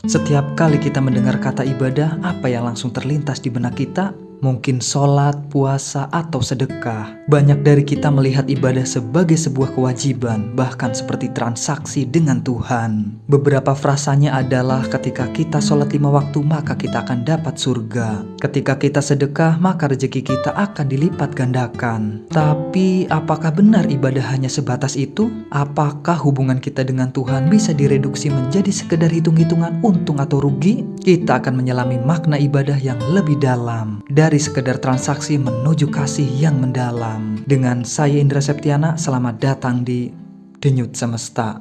Setiap kali kita mendengar kata ibadah, apa yang langsung terlintas di benak kita? Mungkin sholat, puasa, atau sedekah. Banyak dari kita melihat ibadah sebagai sebuah kewajiban, bahkan seperti transaksi dengan Tuhan. Beberapa frasanya adalah ketika kita sholat 5 waktu, maka kita akan dapat surga. Ketika kita sedekah, maka rezeki kita akan dilipat gandakan. Tapi, apakah benar ibadah hanya sebatas itu? Apakah hubungan kita dengan Tuhan bisa direduksi menjadi sekedar hitung-hitungan untung atau rugi? Kita akan menyelami makna ibadah yang lebih dalam. Dari sekedar transaksi menuju kasih yang mendalam. Dengan saya Indra Septiana, selamat datang di Denyut Semesta.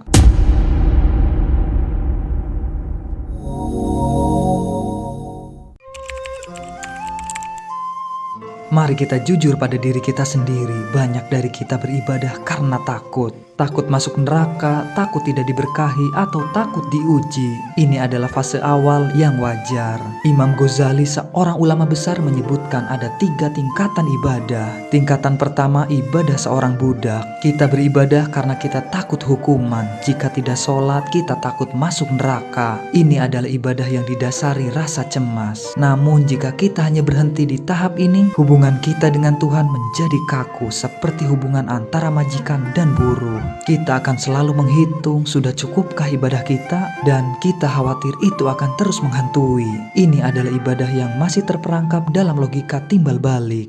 Mari kita jujur pada diri kita sendiri. Banyak dari kita beribadah karena takut. Takut masuk neraka, takut tidak diberkahi, atau takut diuji. Ini adalah fase awal yang wajar. Imam Ghazali, seorang ulama besar, menyebutkan ada 3 tingkatan ibadah. Tingkatan pertama, ibadah seorang budak. Kita beribadah karena kita takut hukuman. Jika tidak sholat, kita takut masuk neraka. Ini adalah ibadah yang didasari rasa cemas. Namun jika kita hanya berhenti di tahap ini, hubungan kita dengan Tuhan menjadi kaku seperti hubungan antara majikan dan buruh. Kita akan selalu menghitung sudah cukupkah ibadah kita, dan kita khawatir itu akan terus menghantui. Ini adalah ibadah yang masih terperangkap dalam logika timbal balik.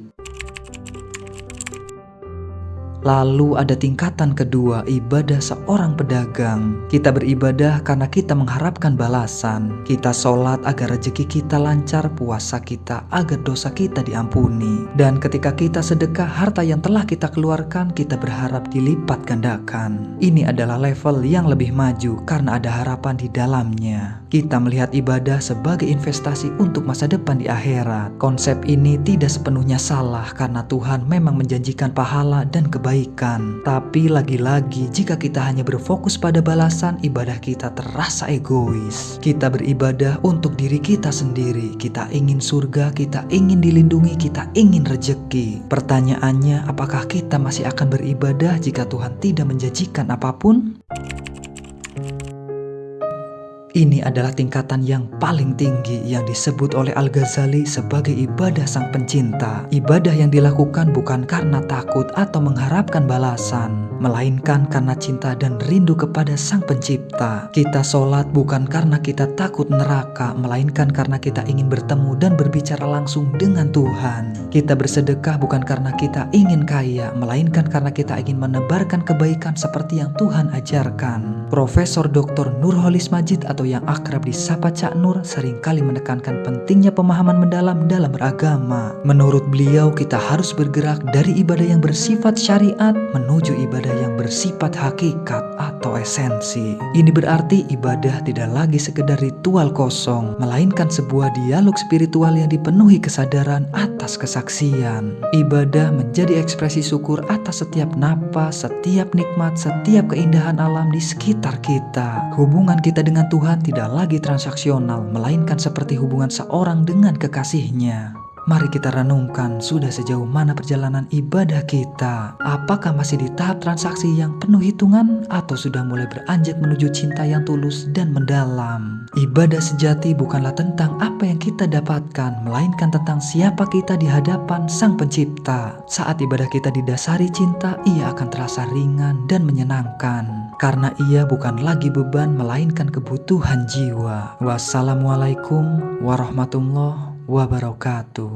Lalu ada tingkatan kedua, ibadah seorang pedagang. Kita beribadah karena kita mengharapkan balasan. Kita sholat agar rezeki kita lancar, puasa kita agar dosa kita diampuni. Dan ketika kita sedekah, harta yang telah kita keluarkan, kita berharap dilipat gandakan. Ini adalah level yang lebih maju karena ada harapan di dalamnya. Kita melihat ibadah sebagai investasi untuk masa depan di akhirat. Konsep ini tidak sepenuhnya salah karena Tuhan memang menjanjikan pahala dan kebaikan. Tapi lagi-lagi jika kita hanya berfokus pada balasan, ibadah kita terasa egois. Kita beribadah untuk diri kita sendiri. Kita ingin surga, kita ingin dilindungi, kita ingin rejeki. Pertanyaannya, apakah kita masih akan beribadah jika Tuhan tidak menjanjikan apapun? Ini adalah tingkatan yang paling tinggi yang disebut oleh Al-Ghazali sebagai ibadah sang pencinta. Ibadah yang dilakukan bukan karena takut atau mengharapkan balasan, melainkan karena cinta dan rindu kepada sang pencipta. Kita sholat bukan karena kita takut neraka, melainkan karena kita ingin bertemu dan berbicara langsung dengan Tuhan. Kita bersedekah bukan karena kita ingin kaya, melainkan karena kita ingin menebarkan kebaikan seperti yang Tuhan ajarkan. Profesor Dr. Nurholis Majid atau yang akrab disapa Cak Nur seringkali menekankan pentingnya pemahaman mendalam dalam beragama. Menurut beliau, kita harus bergerak dari ibadah yang bersifat syariat menuju ibadah yang bersifat hakikat atau esensi. Ini berarti ibadah tidak lagi sekedar ritual kosong, melainkan sebuah dialog spiritual yang dipenuhi kesadaran atas kesaksian. Ibadah menjadi ekspresi syukur atas setiap napas, setiap nikmat, setiap keindahan alam di sekitar kita. Hubungan kita dengan Tuhan tidak lagi transaksional, melainkan seperti hubungan seorang dengan kekasihnya. Mari kita renungkan, sudah sejauh mana perjalanan ibadah kita? Apakah masih di tahap transaksi yang penuh hitungan, atau sudah mulai beranjak menuju cinta yang tulus dan mendalam? Ibadah sejati bukanlah tentang apa yang kita dapatkan, melainkan tentang siapa kita di hadapan Sang Pencipta. Saat ibadah kita didasari cinta, ia akan terasa ringan dan menyenangkan, karena ia bukan lagi beban, melainkan kebutuhan jiwa. Wassalamualaikum warahmatullahi wabarakatuh.